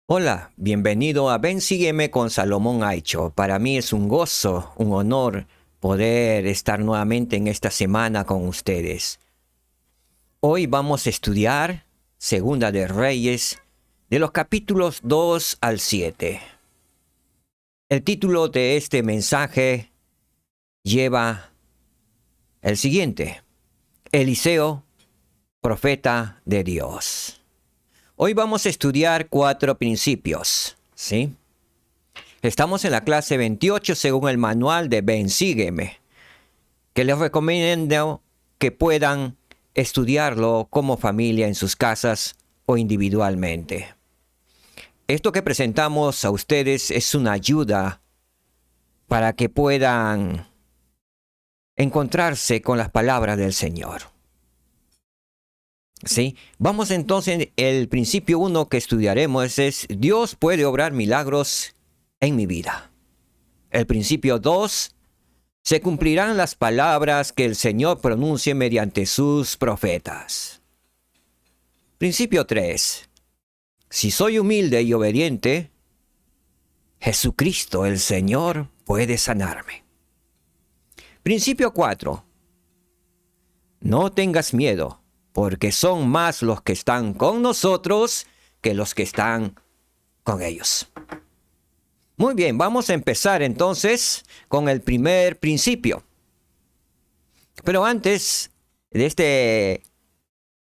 Hola, bienvenido a Ven Sígueme con Salomón Aicho. Para mí es un gozo, un honor poder estar nuevamente en esta semana con ustedes. Hoy vamos a estudiar Segunda de Reyes, de los capítulos 2 al 7. El título de este mensaje lleva el siguiente: Eliseo, profeta de Dios. Hoy vamos a estudiar 4 principios, ¿sí? Estamos en la clase 28 según el manual de Ven Sígueme, que les recomiendo que puedan estudiarlo como familia en sus casas o individualmente. Esto que presentamos a ustedes es una ayuda para que puedan encontrarse con las palabras del Señor. ¿Sí? Vamos entonces, el principio 1 que estudiaremos es: Dios puede obrar milagros en mi vida. El principio 2: se cumplirán las palabras que el Señor pronuncie mediante sus profetas. Principio 3: si soy humilde y obediente, Jesucristo el Señor puede sanarme. Principio 4: no tengas miedo, porque son más los que están con nosotros que los que están con ellos. Muy bien, vamos a empezar entonces con el primer principio. Pero antes de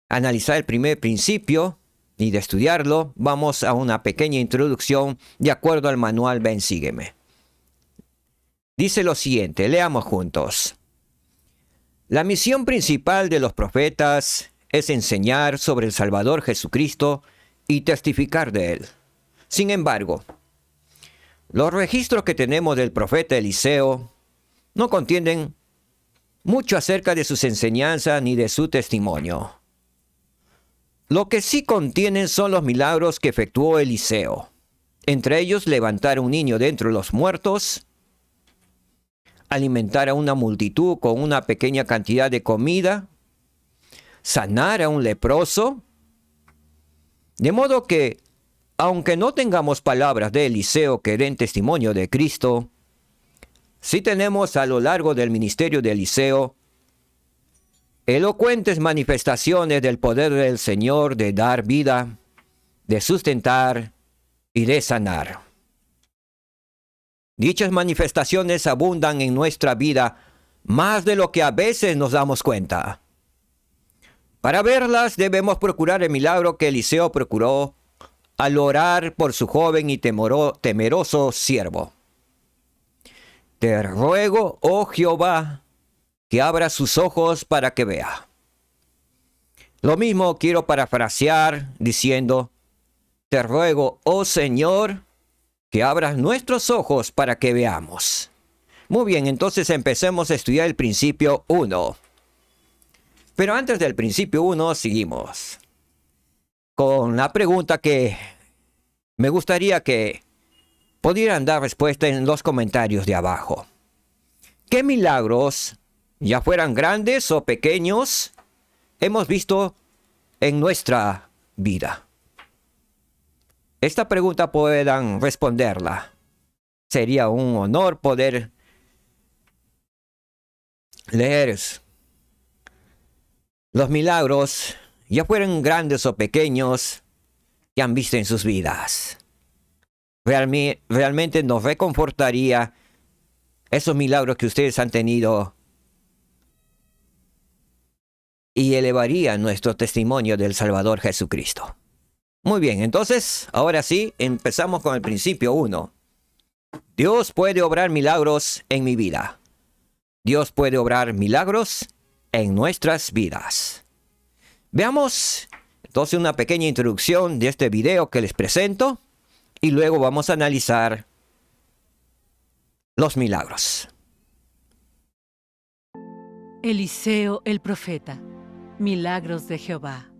analizar el primer principio y de estudiarlo, vamos a una pequeña introducción de acuerdo al manual Ven Sígueme. Dice lo siguiente, leamos juntos. La misión principal de los profetas es enseñar sobre el Salvador Jesucristo y testificar de él. Sin embargo, los registros que tenemos del profeta Eliseo no contienen mucho acerca de sus enseñanzas ni de su testimonio. Lo que sí contienen son los milagros que efectuó Eliseo. Entre ellos, levantar a un niño de entre los muertos, alimentar a una multitud con una pequeña cantidad de comida, sanar a un leproso. De modo que, aunque no tengamos palabras de Eliseo que den testimonio de Cristo, sí tenemos a lo largo del ministerio de Eliseo elocuentes manifestaciones del poder del Señor de dar vida, de sustentar y de sanar. Dichas manifestaciones abundan en nuestra vida más de lo que a veces nos damos cuenta. Para verlas debemos procurar el milagro que Eliseo procuró al orar por su joven y temeroso siervo. Te ruego, oh Jehová, que abra sus ojos para que vea. Lo mismo quiero parafrasear diciendo: te ruego, oh Señor, que abras nuestros ojos para que veamos. Muy bien, entonces empecemos a estudiar el principio 1. Pero antes del principio 1 seguimos con la pregunta que me gustaría que pudieran dar respuesta en los comentarios de abajo. ¿Qué milagros, ya fueran grandes o pequeños, hemos visto en nuestra vida? Esta pregunta puedan responderla. Sería un honor poder leer los milagros, ya fueran grandes o pequeños, que han visto en sus vidas. Realmente nos reconfortaría esos milagros que ustedes han tenido y elevaría nuestro testimonio del Salvador Jesucristo. Muy bien, entonces, ahora sí, empezamos con el principio 1. Dios puede obrar milagros en mi vida. Dios puede obrar milagros en nuestras vidas. Veamos entonces una pequeña introducción de este video que les presento y luego vamos a analizar los milagros. Eliseo el profeta. Milagros de Jehová.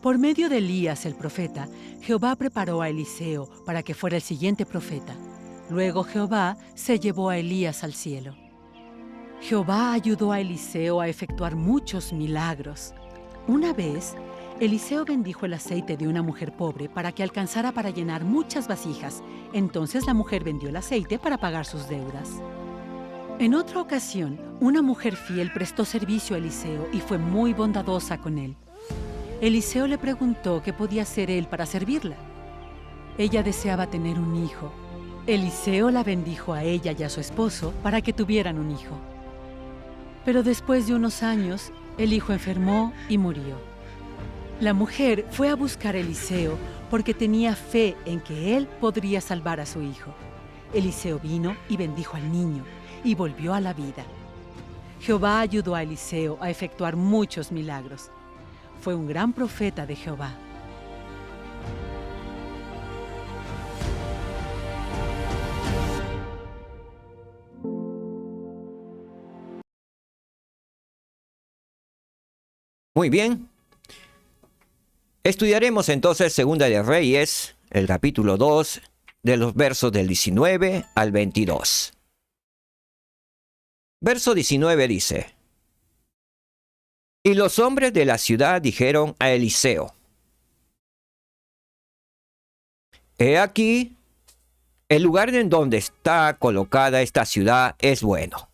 Por medio de Elías el profeta, Jehová preparó a Eliseo para que fuera el siguiente profeta. Luego Jehová se llevó a Elías al cielo. Jehová ayudó a Eliseo a efectuar muchos milagros. Una vez, Eliseo bendijo el aceite de una mujer pobre para que alcanzara para llenar muchas vasijas. Entonces la mujer vendió el aceite para pagar sus deudas. En otra ocasión, una mujer fiel prestó servicio a Eliseo y fue muy bondadosa con él. Eliseo le preguntó qué podía hacer él para servirla. Ella deseaba tener un hijo. Eliseo la bendijo a ella y a su esposo para que tuvieran un hijo. Pero después de unos años, el hijo enfermó y murió. La mujer fue a buscar a Eliseo porque tenía fe en que él podría salvar a su hijo. Eliseo vino y bendijo al niño y volvió a la vida. Jehová ayudó a Eliseo a efectuar muchos milagros. Fue un gran profeta de Jehová. Muy bien. Estudiaremos entonces Segunda de Reyes, el capítulo 2, de los versos del 19 al 22. Verso 19 dice: Y los hombres de la ciudad dijeron a Eliseo: He aquí, el lugar en donde está colocada esta ciudad es bueno,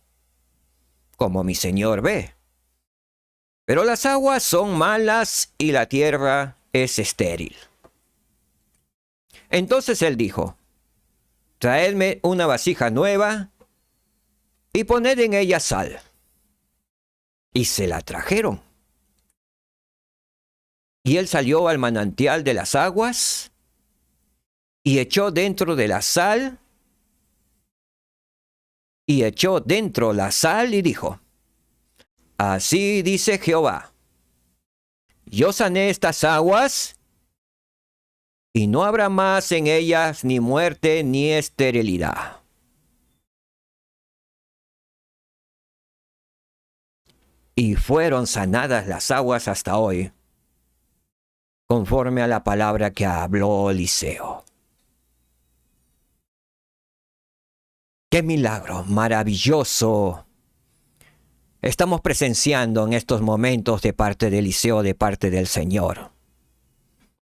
como mi señor ve. Pero las aguas son malas y la tierra es estéril. Entonces él dijo: Traedme una vasija nueva y poned en ella sal. Y se la trajeron. Y él salió al manantial de las aguas y echó dentro de la sal, y echó dentro la sal y dijo: Así dice Jehová: Yo sané estas aguas, y no habrá más en ellas ni muerte ni esterilidad. Y fueron sanadas las aguas hasta hoy, conforme a la palabra que habló Eliseo. ¡Qué milagro maravilloso estamos presenciando en estos momentos de parte de Eliseo, de parte del Señor!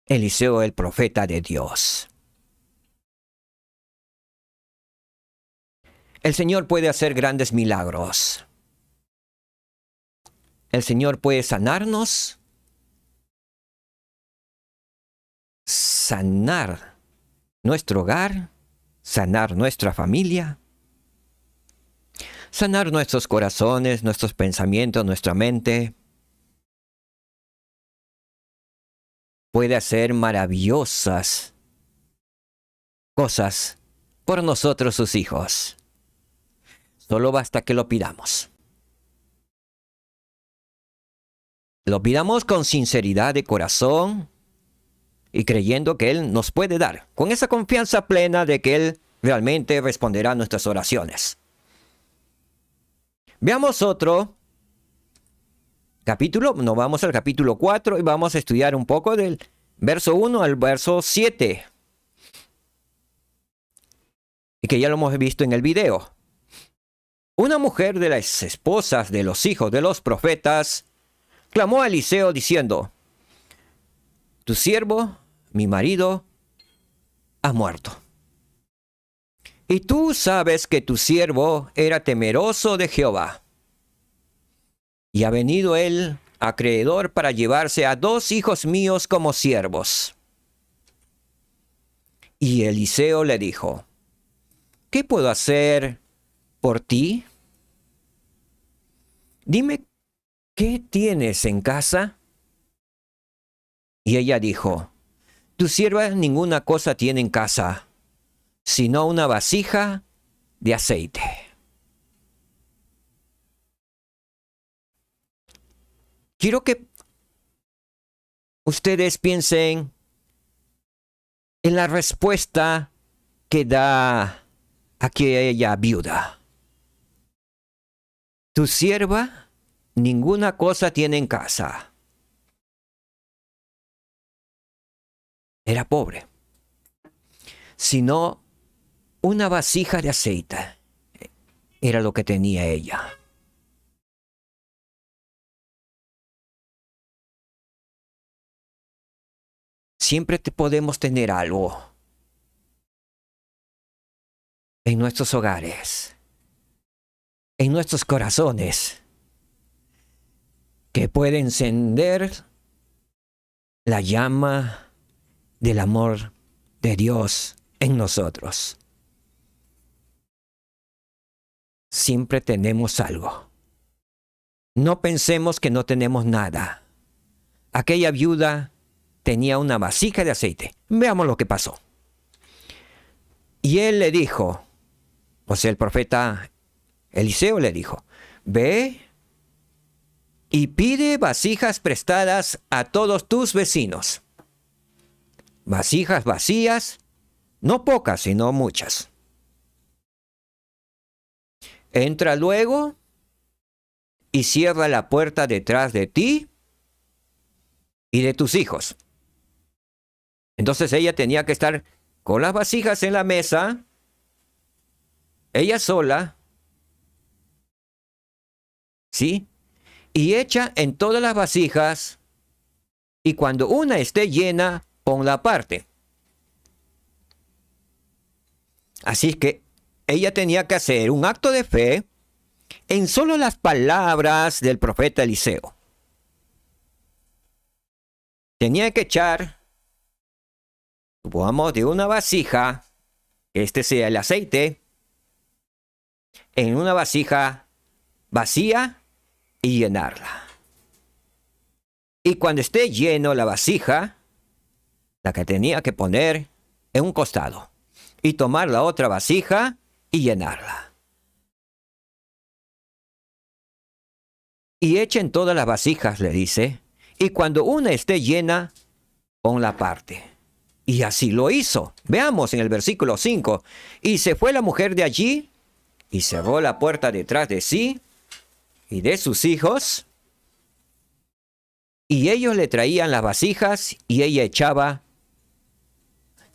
Eliseo, el profeta de Dios. El Señor puede hacer grandes milagros. El Señor puede sanarnos, sanar nuestro hogar, sanar nuestra familia, sanar nuestros corazones, nuestros pensamientos, nuestra mente. Puede hacer maravillosas cosas por nosotros sus hijos. Solo basta que lo pidamos. Lo pidamos con sinceridad de corazón y creyendo que Él nos puede dar, con esa confianza plena de que Él realmente responderá a nuestras oraciones. Veamos otro capítulo. Nos vamos al capítulo 4 y vamos a estudiar un poco del verso 1 al verso 7. Y que ya lo hemos visto en el video. Una mujer de las esposas de los hijos de los profetas clamó a Eliseo diciendo: Tu siervo, mi marido, ha muerto. Y tú sabes que tu siervo era temeroso de Jehová. Y ha venido él acreedor para llevarse a 2 hijos míos como siervos. Y Eliseo le dijo: ¿Qué puedo hacer por ti? Dime, ¿qué tienes en casa? Y ella dijo: Tu sierva ninguna cosa tiene en casa, sino una vasija de aceite. Quiero que ustedes piensen en la respuesta que da aquella viuda. Tu sierva ninguna cosa tiene en casa. Era pobre, sino una vasija de aceite. Era lo que tenía ella. siempre podemos tener algo en nuestros hogares, en nuestros corazones, que puede encender la llama del amor de Dios en nosotros. Siempre tenemos algo. No pensemos que no tenemos nada. Aquella viuda tenía una vasija de aceite. Veamos lo que pasó. Y él le dijo, o sea, el profeta Eliseo le dijo, ve y pide vasijas prestadas a todos tus vecinos. Vasijas vacías, no pocas, sino muchas. Entra luego y cierra la puerta detrás de ti y de tus hijos. Entonces ella tenía que estar con las vasijas en la mesa, ella sola, ¿sí? Y echa en todas las vasijas, y cuando una esté llena, ponla aparte. Así que ella tenía que hacer un acto de fe en solo las palabras del profeta Eliseo. Tenía que echar, supongamos, de una vasija, este sea el aceite, en una vasija vacía y llenarla. Y cuando esté lleno la vasija, la que tenía que poner en un costado, y tomar la otra vasija y llenarla. Y echen todas las vasijas, le dice, y cuando una esté llena, ponla aparte. Y así lo hizo. Veamos en el versículo 5. Y se fue la mujer de allí, y cerró la puerta detrás de sí y de sus hijos, y ellos le traían las vasijas, y ella echaba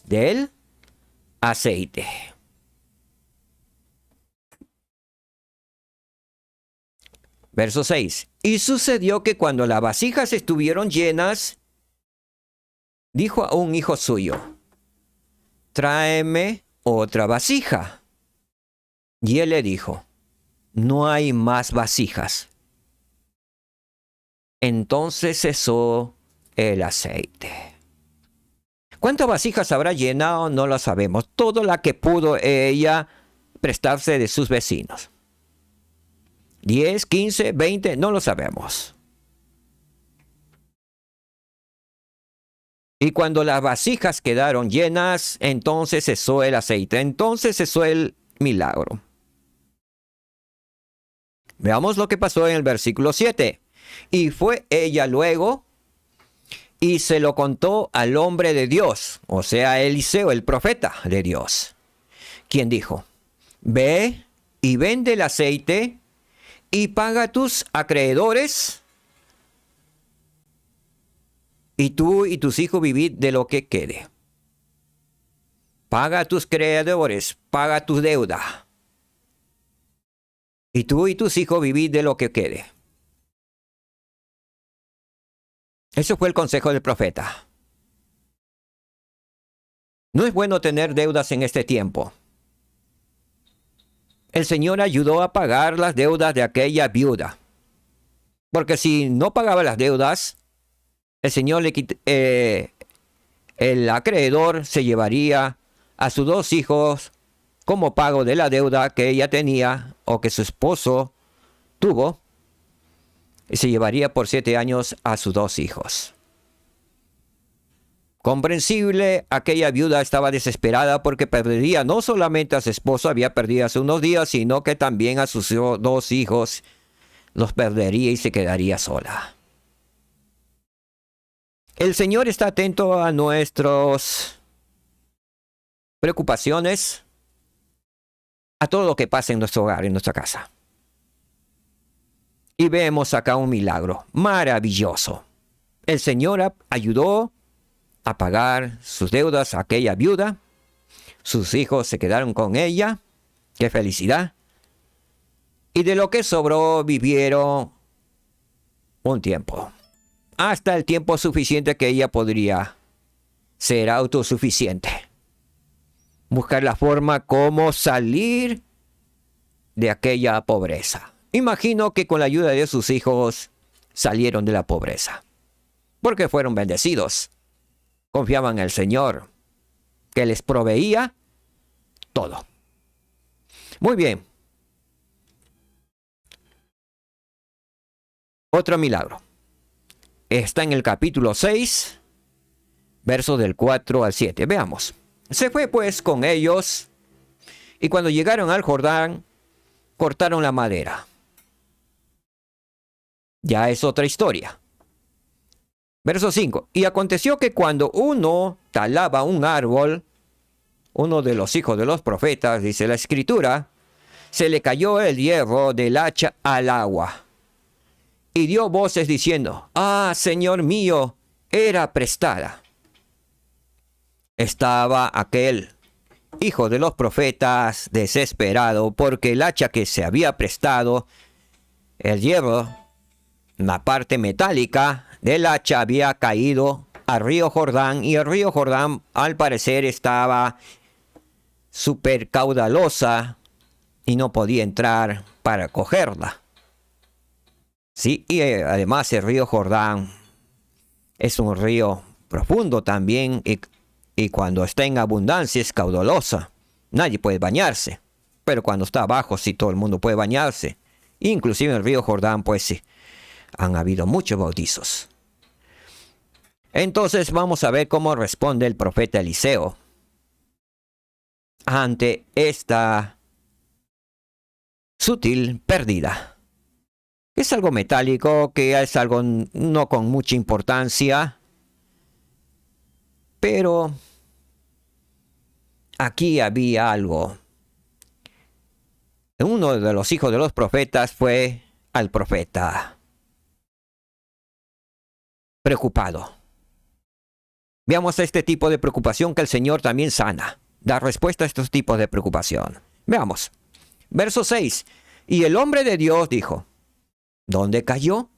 del aceite. Verso 6. Y sucedió que cuando las vasijas estuvieron llenas, dijo a un hijo suyo, tráeme otra vasija. Y él le dijo, no hay más vasijas. Entonces cesó el aceite. ¿Cuántas vasijas habrá llenado? No lo sabemos. Todo la que pudo ella prestarse de sus vecinos. 10, 15, 20, no lo sabemos. Y cuando las vasijas quedaron llenas, entonces cesó el aceite. Entonces cesó el milagro. Veamos lo que pasó en el versículo 7. Y fue ella luego y se lo contó al hombre de Dios, o sea, Eliseo, el profeta de Dios, quien dijo, ve y vende el aceite y paga a tus acreedores, y tú y tus hijos vivid de lo que quede. Paga a tus acreedores, paga tu deuda, y tú y tus hijos vivid de lo que quede. Eso fue el consejo del profeta. No es bueno tener deudas en este tiempo. El Señor ayudó a pagar las deudas de aquella viuda. Porque si no pagaba las deudas, el Señor el acreedor se llevaría a sus 2 hijos como pago de la deuda que ella tenía o que su esposo tuvo. Y se llevaría por 7 años a sus 2 hijos. Comprensible, aquella viuda estaba desesperada porque perdería no solamente a su esposo, había perdido hace unos días, sino que también a sus 2 hijos los perdería y se quedaría sola. El Señor está atento a nuestras preocupaciones, a todo lo que pasa en nuestro hogar, en nuestra casa. Y vemos acá un milagro maravilloso. El Señor ayudó a pagar sus deudas a aquella viuda. Sus hijos se quedaron con ella. ¡Qué felicidad! Y de lo que sobró vivieron un tiempo. Hasta el tiempo suficiente que ella podría ser autosuficiente. Buscar la forma como salir de aquella pobreza. Imagino que con la ayuda de sus hijos salieron de la pobreza, porque fueron bendecidos. Confiaban en el Señor, que les proveía todo. Muy bien. Otro milagro. Está en el capítulo 6, versos del 4 al 7. Veamos. Se fue pues con ellos, y cuando llegaron al Jordán, cortaron la madera. Ya es otra historia. Verso 5. Y aconteció que cuando uno talaba un árbol, uno de los hijos de los profetas, dice la Escritura, se le cayó el hierro del hacha al agua. Y dio voces diciendo: ah, Señor mío, era prestada. Estaba aquel hijo de los profetas desesperado porque el hacha que se había prestado, el hierro, la parte metálica del hacha, había caído al río Jordán, y el río Jordán al parecer estaba súper caudalosa y no podía entrar para cogerla. Sí, y además el río Jordán es un río profundo también, y cuando está en abundancia es caudalosa. Nadie puede bañarse, pero cuando está abajo sí todo el mundo puede bañarse. Inclusive en el río Jordán pues sí, han habido muchos bautizos. Entonces vamos a ver cómo responde el profeta Eliseo ante esta sutil pérdida. Es algo metálico, que es algo no con mucha importancia, pero aquí había algo. Uno de los hijos de los profetas fue al profeta preocupado. Veamos este tipo de preocupación que el Señor también sana. Da respuesta a estos tipos de preocupación. Veamos. Verso 6. Y el hombre de Dios dijo: ¿dónde cayó?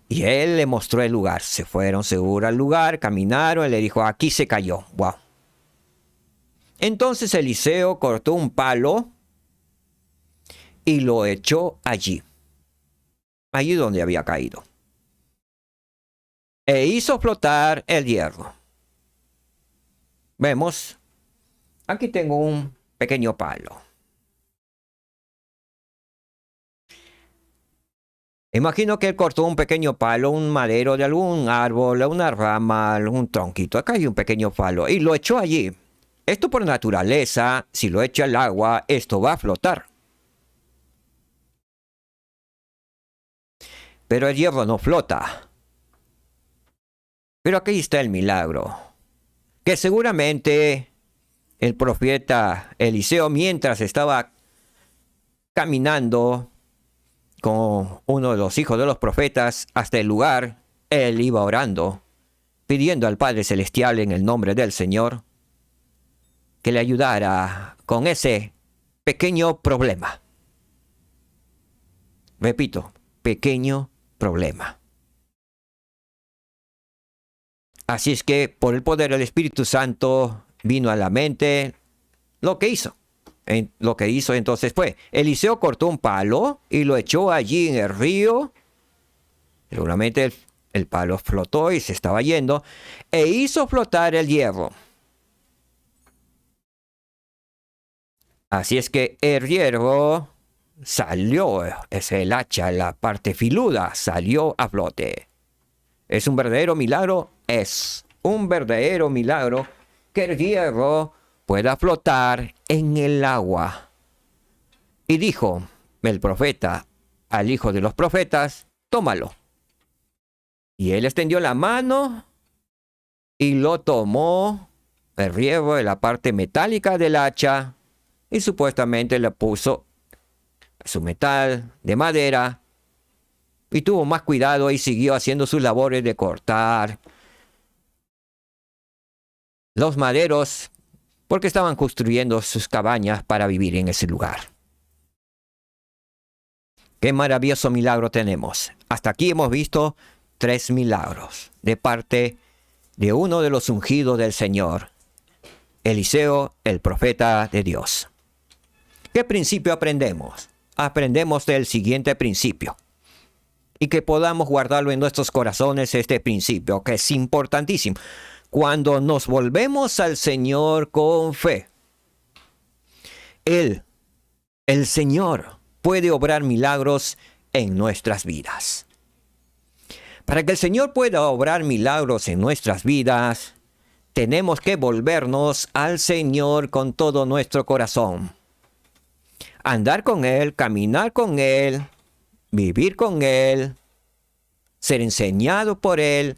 Y él le mostró el lugar. Se fueron seguro al lugar, caminaron, y le dijo: aquí se cayó. Wow. Entonces Eliseo cortó un palo y lo echó allí donde había caído, e hizo flotar el hierro. Vemos, aquí tengo un pequeño palo. Imagino que él cortó un pequeño palo, un madero de algún árbol, una rama, un tronquito. Acá hay un pequeño palo y lo echó allí. Esto por naturaleza, si lo echa al agua, esto va a flotar. Pero el hierro no flota. Pero aquí está el milagro. Que seguramente el profeta Eliseo, mientras estaba caminando con uno de los hijos de los profetas hasta el lugar, él iba orando, pidiendo al Padre Celestial en el nombre del Señor que le ayudara con ese pequeño problema. Repito, pequeño problema. Así es que por el poder del Espíritu Santo vino a la mente lo que hizo. Lo que hizo entonces fue, Eliseo cortó un palo y lo echó allí en el río. Seguramente el palo flotó y se estaba yendo, e hizo flotar el hierro. Así es que el hierro salió, es el hacha, la parte filuda, salió a flote. ¿Es un verdadero milagro? Es un verdadero milagro que el hierro pueda flotar en el agua. Y dijo el profeta al hijo de los profetas: tómalo. Y él extendió la mano y lo tomó, el hierro de la parte metálica del hacha, y supuestamente le puso su metal de madera, y tuvo más cuidado y siguió haciendo sus labores de cortar los maderos, porque estaban construyendo sus cabañas para vivir en ese lugar. ¡Qué maravilloso milagro tenemos! Hasta aquí hemos visto 3 milagros de parte de uno de los ungidos del Señor, Eliseo, el profeta de Dios. ¿Qué principio aprendemos? Aprendemos del siguiente principio. Y que podamos guardarlo en nuestros corazones este principio, que es importantísimo. Cuando nos volvemos al Señor con fe, Él, el Señor, puede obrar milagros en nuestras vidas. Para que el Señor pueda obrar milagros en nuestras vidas, tenemos que volvernos al Señor con todo nuestro corazón. Andar con Él, caminar con Él, vivir con Él, ser enseñado por Él,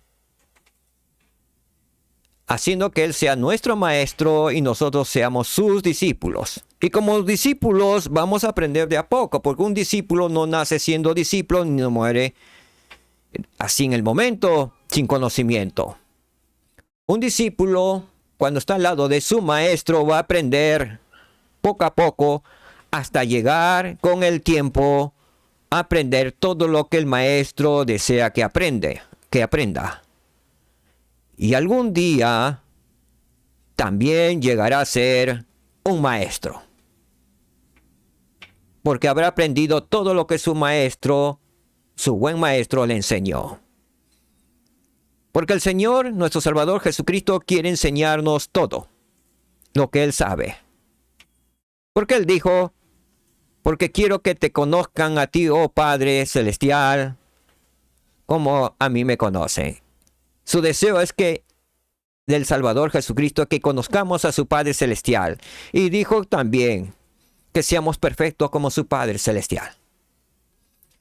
haciendo que Él sea nuestro maestro y nosotros seamos sus discípulos. Y como discípulos vamos a aprender de a poco, porque un discípulo no nace siendo discípulo ni no muere así en el momento, sin conocimiento. Un discípulo, cuando está al lado de su maestro, va a aprender poco a poco hasta llegar con el tiempo a aprender todo lo que el maestro desea que aprenda. Y algún día también llegará a ser un maestro. Porque habrá aprendido todo lo que su maestro, su buen maestro, le enseñó. Porque el Señor, nuestro Salvador Jesucristo, quiere enseñarnos todo lo que Él sabe. Porque Él dijo, porque quiero que te conozcan a ti, oh Padre Celestial, como a mí me conocen. Su deseo es que del Salvador Jesucristo, que conozcamos a su Padre Celestial. Y dijo también que seamos perfectos como su Padre Celestial.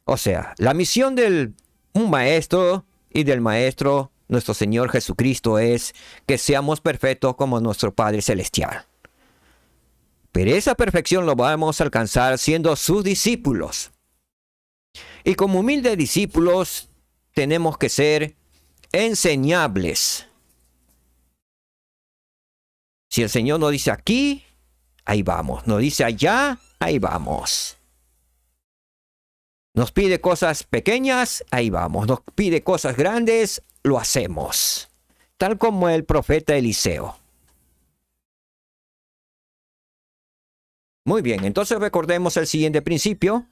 O sea, la misión de un maestro y del maestro, nuestro Señor Jesucristo, es que seamos perfectos como nuestro Padre Celestial. Pero esa perfección lo vamos a alcanzar siendo sus discípulos. Y como humildes discípulos tenemos que ser enseñables. Si el Señor nos dice aquí, ahí vamos. Nos dice allá, ahí vamos. Nos pide cosas pequeñas, ahí vamos. Nos pide cosas grandes, lo hacemos. Tal como el profeta Eliseo. Muy bien, entonces recordemos el siguiente principio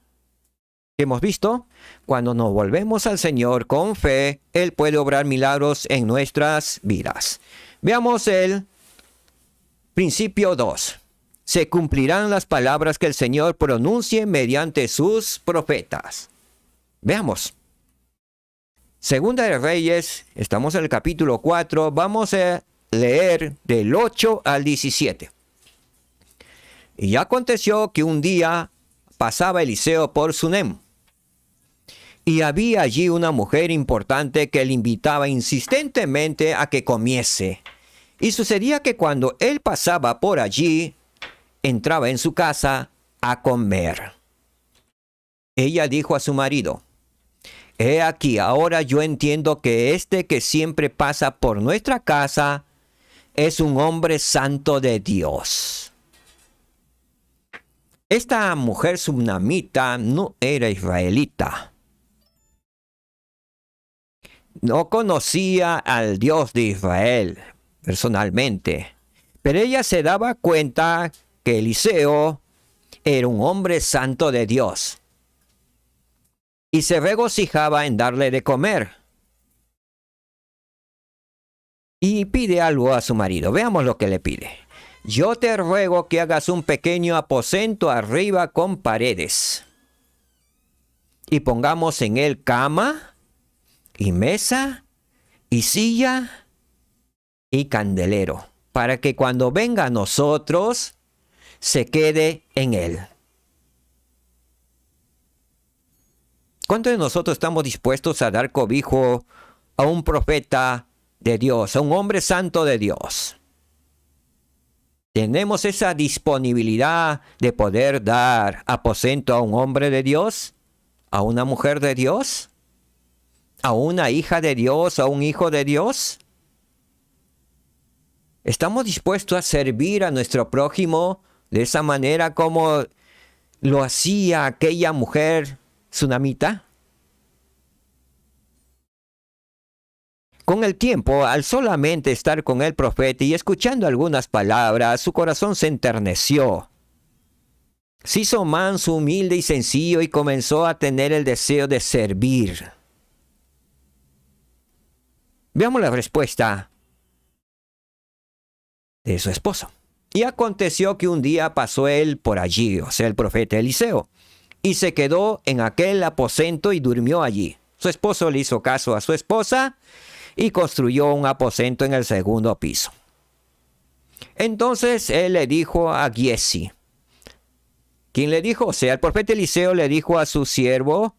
que hemos visto. Cuando nos volvemos al Señor con fe, Él puede obrar milagros en nuestras vidas. Veamos el principio 2. Se cumplirán las palabras que el Señor pronuncie mediante sus profetas. Veamos. Segunda de Reyes, estamos en el capítulo 4, vamos a leer del 8 al 17. Y aconteció que un día pasaba Eliseo por Sunem, y había allí una mujer importante que le invitaba insistentemente a que comiese. Y sucedía que cuando él pasaba por allí, entraba en su casa a comer. Ella dijo a su marido: He aquí, ahora yo entiendo que este que siempre pasa por nuestra casa es un hombre santo de Dios. Esta mujer sunamita no era israelita. No conocía al Dios de Israel personalmente. Pero ella se daba cuenta que Eliseo era un hombre santo de Dios. Y se regocijaba en darle de comer. Y pide algo a su marido. Veamos lo que le pide. Yo te ruego que hagas un pequeño aposento arriba con paredes. Y pongamos en él cama, y mesa, y silla, y candelero, para que cuando venga a nosotros, se quede en él. ¿Cuántos de nosotros estamos dispuestos a dar cobijo a un profeta de Dios, a un hombre santo de Dios? ¿Tenemos esa disponibilidad de poder dar aposento a un hombre de Dios? ¿A una mujer de Dios? ¿A una hija de Dios? ¿A un hijo de Dios? ¿Estamos dispuestos a servir a nuestro prójimo de esa manera como lo hacía aquella mujer sunamita? Con el tiempo, al solamente estar con el profeta y escuchando algunas palabras, su corazón se enterneció. Se hizo manso, humilde y sencillo y comenzó a tener el deseo de servir. Veamos la respuesta de su esposo. Y aconteció que un día pasó él por allí, o sea, el profeta Eliseo, y se quedó en aquel aposento y durmió allí. Su esposo le hizo caso a su esposa y construyó un aposento en el segundo piso. Entonces él le dijo a Giesi, ¿quién le dijo? O sea, el profeta Eliseo le dijo a su siervo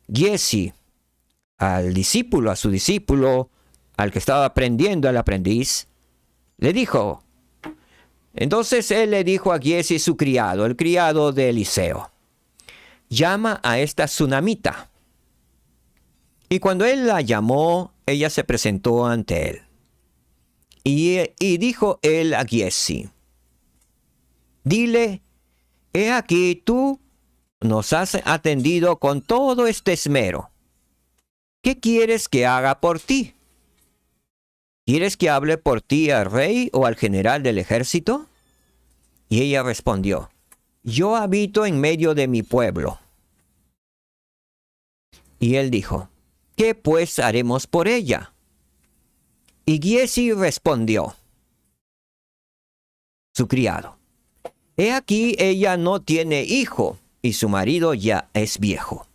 Giesi, al discípulo, a su discípulo, al que estaba aprendiendo, al aprendiz, le dijo. Entonces él le dijo a Giesi, su criado, el criado de Eliseo, llama a esta tsunamita. Y cuando él la llamó, ella se presentó ante él. Y dijo él a Giesi, dile, he aquí tú nos has atendido con todo este esmero. ¿Qué quieres que haga por ti? ¿Quieres que hable por ti al rey o al general del ejército? Y ella respondió, yo habito en medio de mi pueblo. Y él dijo, ¿qué pues haremos por ella? Y Giesi respondió, su criado, he aquí ella no tiene hijo y su marido ya es viejo.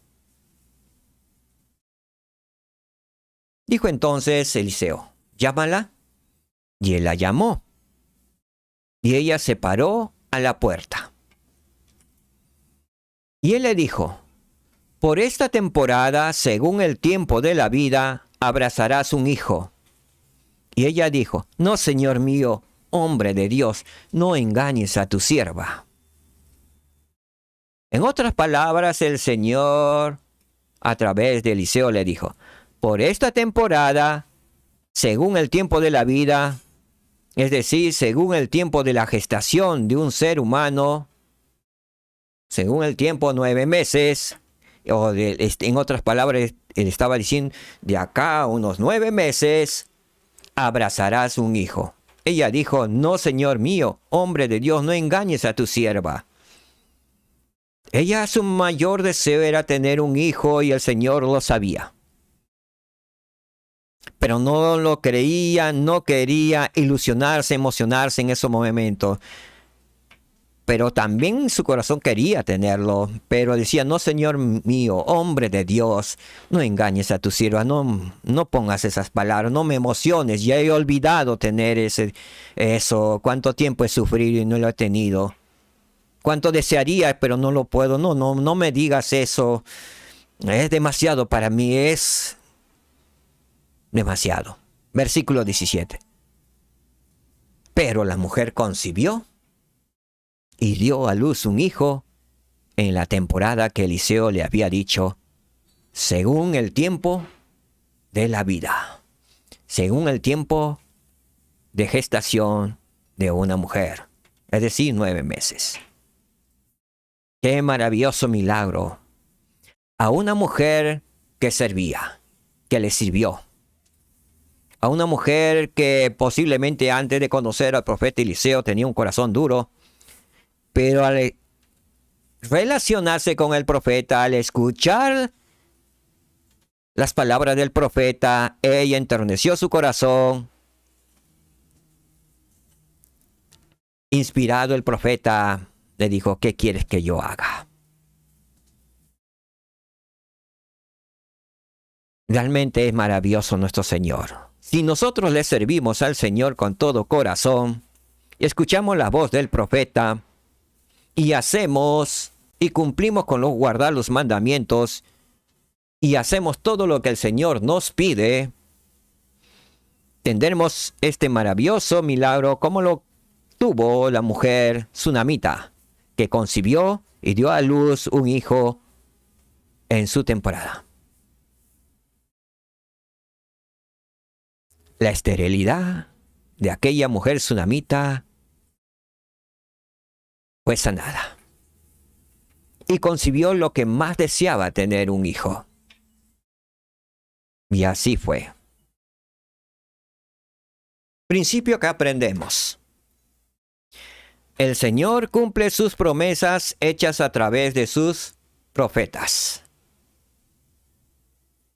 Dijo entonces Eliseo, llámala. Y él la llamó. Y ella se paró a la puerta. Y él le dijo, por esta temporada, según el tiempo de la vida, abrazarás un hijo. Y ella dijo, no, señor mío, hombre de Dios, no engañes a tu sierva. En otras palabras, el Señor, a través de Eliseo, le dijo, por esta temporada, según el tiempo de la vida, es decir, según el tiempo de la gestación de un ser humano, según el tiempo 9 meses, en otras palabras, él estaba diciendo, de acá a unos 9 meses, abrazarás un hijo. Ella dijo, no, señor mío, hombre de Dios, no engañes a tu sierva. Ella, su mayor deseo era tener un hijo y el Señor lo sabía. Pero no lo creía, no quería ilusionarse, emocionarse en esos momentos. Pero también su corazón quería tenerlo. Pero decía, no, Señor mío, hombre de Dios, no engañes a tu sierva, no pongas esas palabras, no me emociones. Ya he olvidado tener eso. Cuánto tiempo he sufrido y no lo he tenido. Cuánto desearía, pero no lo puedo. No me digas eso. Es demasiado para mí, es demasiado. Versículo 17. Pero la mujer concibió y dio a luz un hijo en la temporada que Eliseo le había dicho, según el tiempo de la vida, según el tiempo de gestación de una mujer, es decir, 9 meses. ¡Qué maravilloso milagro! A una mujer que servía, que le sirvió. A una mujer que posiblemente antes de conocer al profeta Eliseo tenía un corazón duro, pero al relacionarse con el profeta, al escuchar las palabras del profeta, ella enterneció su corazón. Inspirado el profeta le dijo, ¿qué quieres que yo haga? Realmente es maravilloso nuestro Señor. Si nosotros le servimos al Señor con todo corazón, y escuchamos la voz del profeta, y hacemos y cumplimos con guardar los mandamientos, y hacemos todo lo que el Señor nos pide, tendremos este maravilloso milagro como lo tuvo la mujer tsunamita, que concibió y dio a luz un hijo en su temporada. La esterilidad de aquella mujer tsunamita fue sanada. Y concibió lo que más deseaba, tener un hijo. Y así fue. Principio que aprendemos. El Señor cumple sus promesas hechas a través de sus profetas.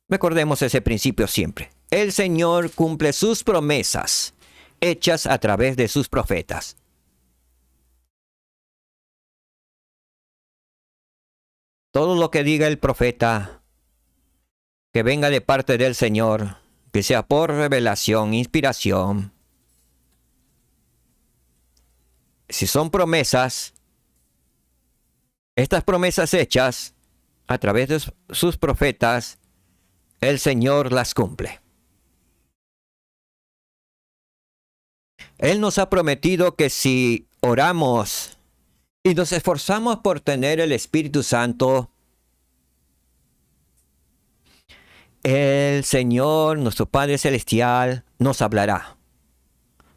Recordemos ese principio siempre. El Señor cumple sus promesas hechas a través de sus profetas. Todo lo que diga el profeta, que venga de parte del Señor, que sea por revelación, inspiración. Si son promesas, estas promesas hechas a través de sus profetas, el Señor las cumple. Él nos ha prometido que si oramos y nos esforzamos por tener el Espíritu Santo, el Señor, nuestro Padre Celestial, nos hablará.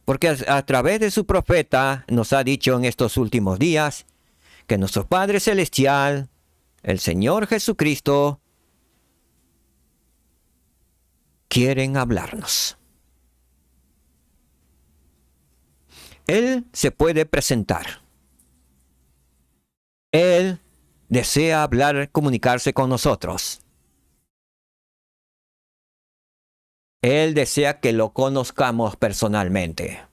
Porque a través de su profeta nos ha dicho en estos últimos días que nuestro Padre Celestial, el Señor Jesucristo, quieren hablarnos. Él se puede presentar. Él desea hablar, comunicarse con nosotros. Él desea que lo conozcamos personalmente.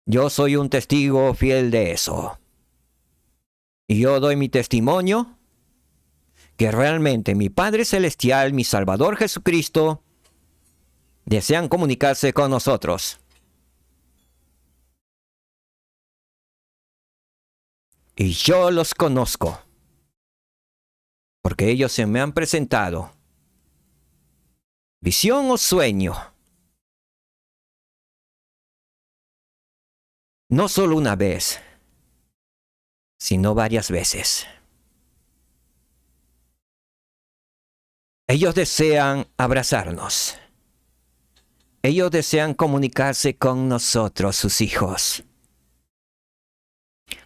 Yo soy un testigo fiel de eso. Y yo doy mi testimonio que realmente mi Padre Celestial, mi Salvador Jesucristo, desean comunicarse con nosotros. Y yo los conozco, porque ellos se me han presentado. Visión o sueño. No solo una vez, sino varias veces. Ellos desean abrazarnos. Ellos desean comunicarse con nosotros, sus hijos.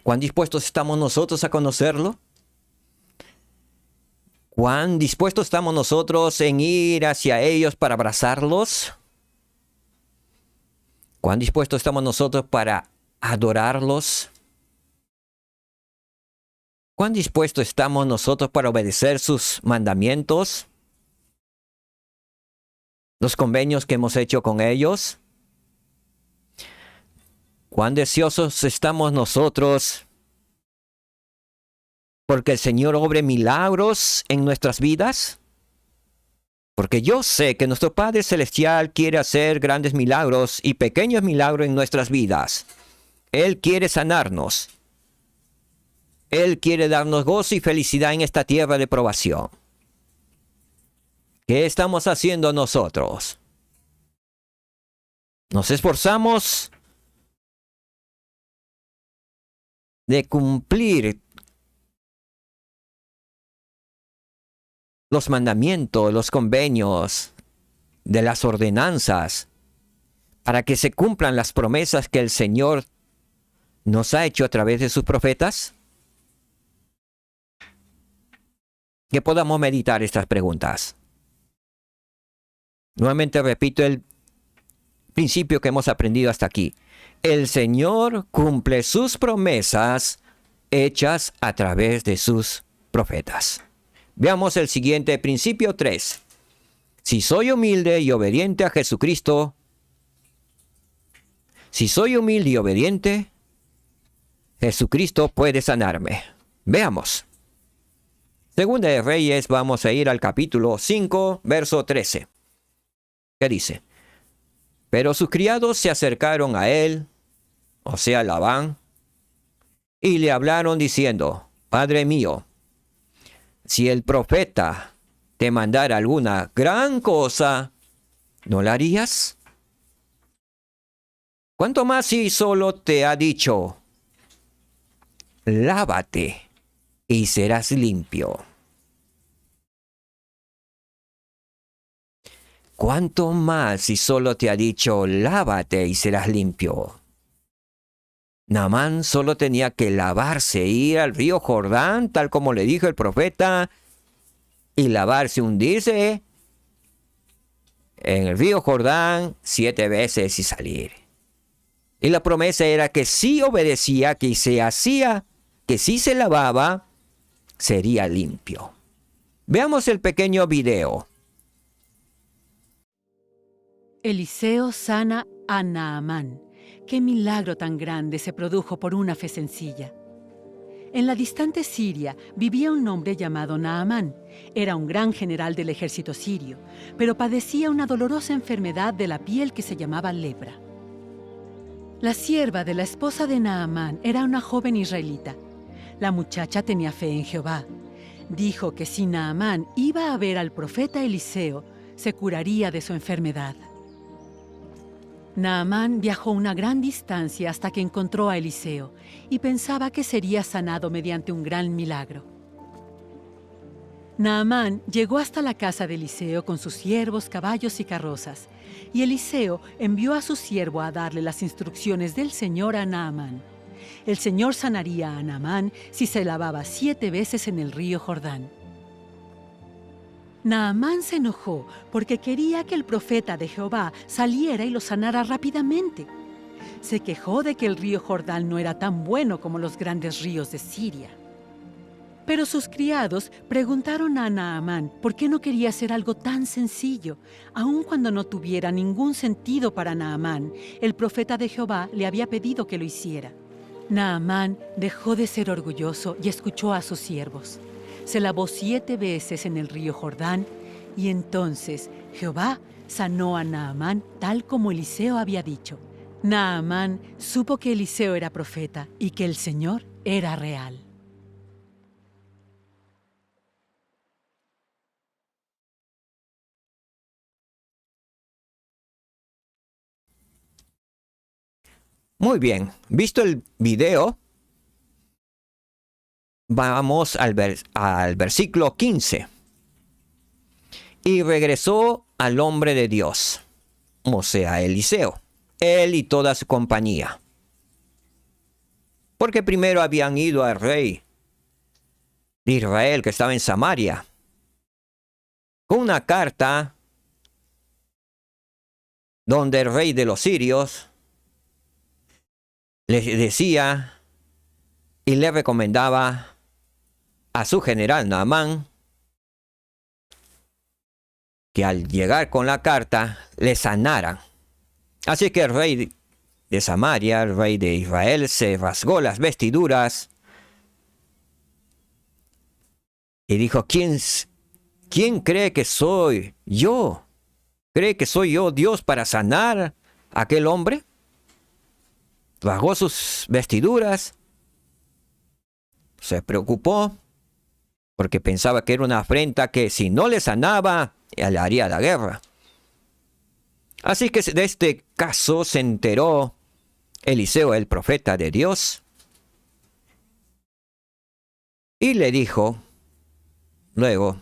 ¿Cuán dispuestos estamos nosotros a conocerlo? ¿Cuán dispuestos estamos nosotros en ir hacia ellos para abrazarlos? ¿Cuán dispuestos estamos nosotros para adorarlos? ¿Cuán dispuestos estamos nosotros para obedecer sus mandamientos? Los convenios que hemos hecho con ellos. ¿Cuán deseosos estamos nosotros porque el Señor obre milagros en nuestras vidas? Porque yo sé que nuestro Padre Celestial quiere hacer grandes milagros y pequeños milagros en nuestras vidas. Él quiere sanarnos. Él quiere darnos gozo y felicidad en esta tierra de probación. ¿Qué estamos haciendo nosotros? Nos esforzamos de cumplir los mandamientos, los convenios, de las ordenanzas, para que se cumplan las promesas que el Señor nos ha hecho a través de sus profetas. Que podamos meditar estas preguntas. Nuevamente repito el principio que hemos aprendido hasta aquí. El Señor cumple sus promesas hechas a través de sus profetas. Veamos el siguiente principio 3. Si soy humilde y obediente a Jesucristo, Jesucristo puede sanarme. Veamos. Segunda de Reyes, vamos a ir al capítulo 5, verso 13. ¿Qué dice? Pero sus criados se acercaron a él, o sea, Labán, y le hablaron diciendo: Padre mío, si el profeta te mandara alguna gran cosa, ¿no la harías? ¿Cuánto más si solo te ha dicho: lávate y serás limpio? ¿Cuánto más si solo te ha dicho: lávate y serás limpio? Naamán solo tenía que lavarse, ir al río Jordán, tal como le dijo el profeta, y lavarse, hundirse en el río Jordán 7 veces y salir. Y la promesa era que si obedecía, que se hacía, que si se lavaba, sería limpio. Veamos el pequeño video. Eliseo sana a Naamán. ¡Qué milagro tan grande se produjo por una fe sencilla! En la distante Siria vivía un hombre llamado Naamán. Era un gran general del ejército sirio, pero padecía una dolorosa enfermedad de la piel que se llamaba lepra. La sierva de la esposa de Naamán era una joven israelita. La muchacha tenía fe en Jehová. Dijo que si Naamán iba a ver al profeta Eliseo, se curaría de su enfermedad. Naamán viajó una gran distancia hasta que encontró a Eliseo y pensaba que sería sanado mediante un gran milagro. Naamán llegó hasta la casa de Eliseo con sus siervos, caballos y carrozas, y Eliseo envió a su siervo a darle las instrucciones del Señor a Naamán. El Señor sanaría a Naamán si se lavaba 7 veces en el río Jordán. Naamán se enojó porque quería que el profeta de Jehová saliera y lo sanara rápidamente. Se quejó de que el río Jordán no era tan bueno como los grandes ríos de Siria. Pero sus criados preguntaron a Naamán por qué no quería hacer algo tan sencillo, aun cuando no tuviera ningún sentido para Naamán. El profeta de Jehová le había pedido que lo hiciera. Naamán dejó de ser orgulloso y escuchó a sus siervos. Se lavó 7 veces en el río Jordán y entonces Jehová sanó a Naamán tal como Eliseo había dicho. Naamán supo que Eliseo era profeta y que el Señor era real. Muy bien, visto el video, vamos al versículo 15. Y regresó al hombre de Dios, o sea, Eliseo, él y toda su compañía. Porque primero habían ido al rey de Israel, que estaba en Samaria, con una carta donde el rey de los sirios les decía y le recomendaba a su general Naamán que al llegar con la carta le sanaran. Así que el rey de Samaria, el rey de Israel, se rasgó las vestiduras y dijo: ¿Quién cree que soy yo? ¿Cree que soy yo Dios para sanar a aquel hombre? Rasgó sus vestiduras, se preocupó porque pensaba que era una afrenta, que si no le sanaba, le haría la guerra. Así que de este caso se enteró Eliseo, el profeta de Dios, y le dijo luego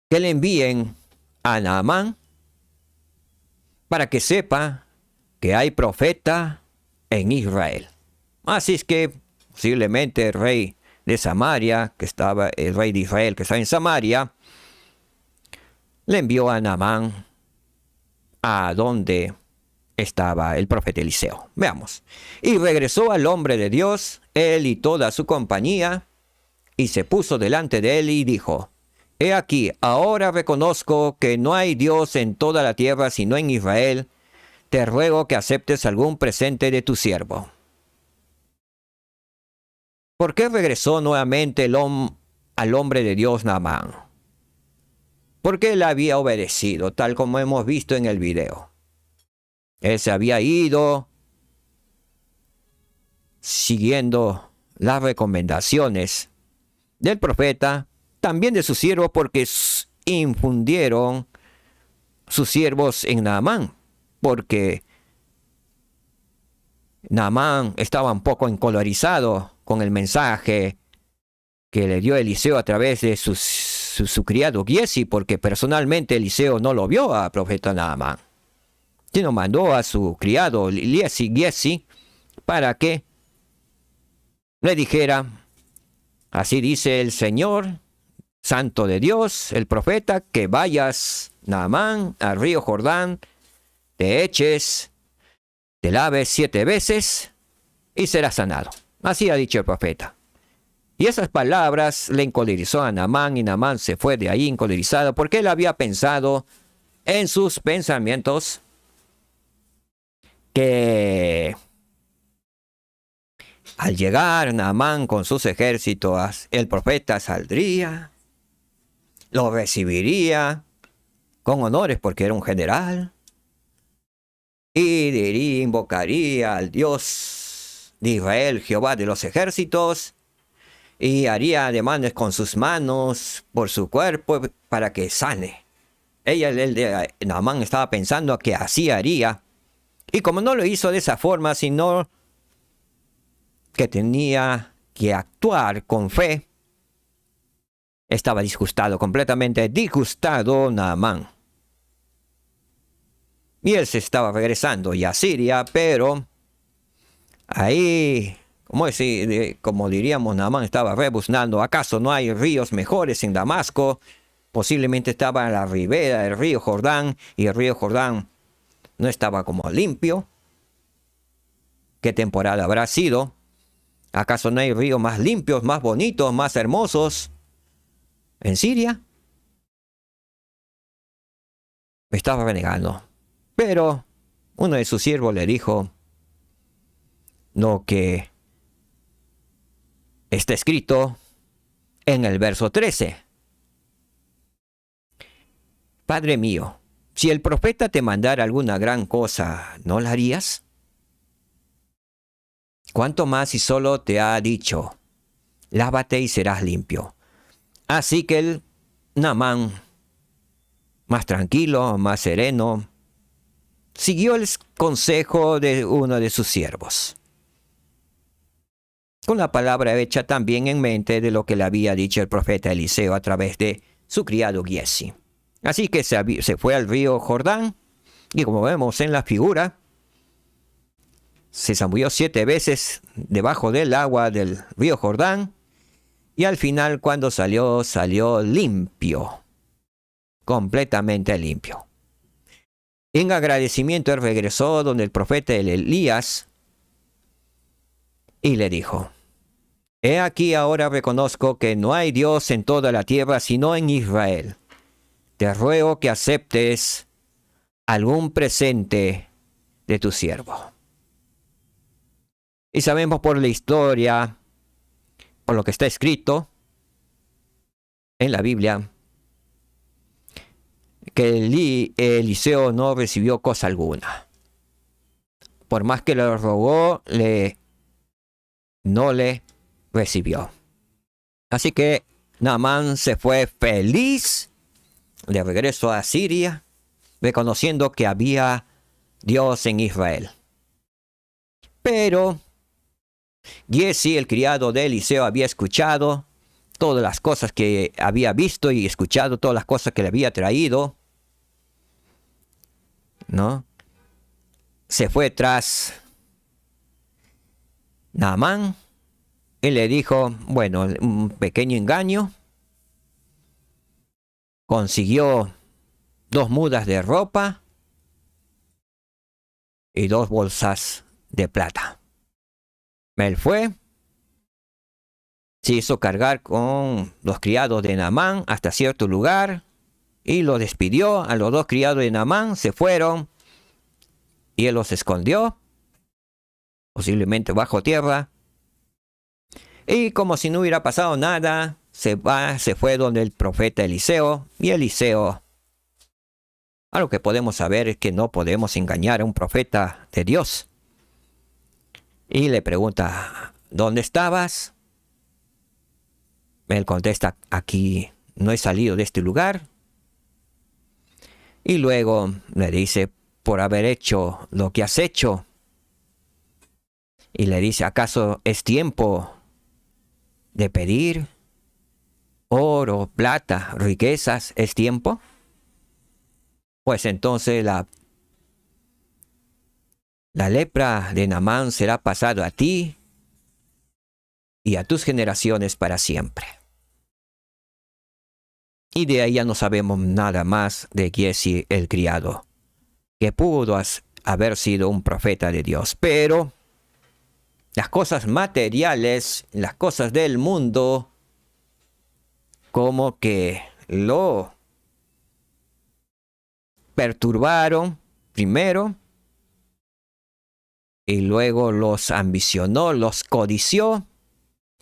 que le envíen a Naamán para que sepa que hay profeta en Israel. Así es que posiblemente el rey de Samaria, el rey de Israel que estaba en Samaria, le envió a Naamán a donde estaba el profeta Eliseo. Veamos. Y regresó al hombre de Dios, él y toda su compañía, y se puso delante de él y dijo: He aquí, ahora reconozco que no hay Dios en toda la tierra sino en Israel. Te ruego que aceptes algún presente de tu siervo. ¿Por qué regresó nuevamente al hombre de Dios Naamán? Porque él había obedecido, tal como hemos visto en el video. Él se había ido siguiendo las recomendaciones del profeta, también de sus siervos, porque infundieron sus siervos en Naamán, porque Naamán estaba un poco encolorizado con el mensaje que le dio Eliseo a través de su criado Giesi, porque personalmente Eliseo no lo vio al profeta Naamán, sino mandó a su criado Giesi para que le dijera: así dice el Señor, santo de Dios, el profeta, que vayas, Naamán, al río Jordán, te eches, te laves 7 veces y serás sanado. Así ha dicho el profeta. Y esas palabras le encolerizó a Naamán, y Naamán se fue de ahí encolerizado porque él había pensado en sus pensamientos que al llegar Naamán con sus ejércitos, el profeta saldría, lo recibiría con honores porque era un general, y diría, invocaría al Dios de Israel, Jehová de los ejércitos, y haría ademanes con sus manos por su cuerpo para que sane. Naamán estaba pensando que así haría, y como no lo hizo de esa forma, sino que tenía que actuar con fe, estaba disgustado, completamente disgustado Naamán. Y él se estaba regresando ya a Siria, pero ahí, como diríamos, Naamán estaba rebuznando. ¿Acaso no hay ríos mejores en Damasco? Posiblemente estaba en la ribera del río Jordán, y el río Jordán no estaba como limpio. ¿Qué temporada habrá sido? ¿Acaso no hay ríos más limpios, más bonitos, más hermosos en Siria? Estaba renegando. Pero uno de sus siervos le dijo lo que está escrito en el verso 13. Padre mío, si el profeta te mandara alguna gran cosa, ¿no la harías? ¿Cuánto más si solo te ha dicho, lávate y serás limpio? Así que el Naamán, más tranquilo, más sereno, siguió el consejo de uno de sus siervos, con la palabra hecha también en mente de lo que le había dicho el profeta Eliseo a través de su criado Giesi. Así que se fue al río Jordán, y como vemos en la figura, se zambulló 7 veces debajo del agua del río Jordán, y al final, cuando salió limpio, completamente limpio. En agradecimiento, él regresó donde el profeta Elías y le dijo: He aquí, ahora reconozco que no hay Dios en toda la tierra sino en Israel. Te ruego que aceptes algún presente de tu siervo. Y sabemos por la historia, por lo que está escrito en la Biblia, que Eliseo no recibió cosa alguna. Por más que le rogó, no le recibió. Así que Naamán se fue feliz de regreso a Siria, reconociendo que había Dios en Israel. Pero Giesi, el criado de Eliseo, había escuchado todas las cosas que había visto y escuchado todas las cosas que le había traído, ¿no? Se fue tras Naamán y le dijo, bueno, un pequeño engaño. Consiguió 2 mudas de ropa y 2 bolsas de plata. Él fue, se hizo cargar con los criados de Naamán hasta cierto lugar y los despidió. A los 2 criados de Naamán se fueron y él los escondió, posiblemente bajo tierra. Y como si no hubiera pasado nada, se fue donde el profeta Eliseo. Y Eliseo, algo que podemos saber es que no podemos engañar a un profeta de Dios. Y le pregunta, ¿dónde estabas? Él contesta, aquí no he salido de este lugar. Y luego le dice, por haber hecho lo que has hecho. Y le dice, ¿acaso es tiempo de pedir oro, plata, riquezas? ¿Es tiempo? Pues entonces la lepra de Naamán será pasada a ti y a tus generaciones para siempre. Y de ahí ya no sabemos nada más de Giezi el criado, que pudo haber sido un profeta de Dios. Pero las cosas materiales, las cosas del mundo, como que lo perturbaron primero y luego los ambicionó, los codició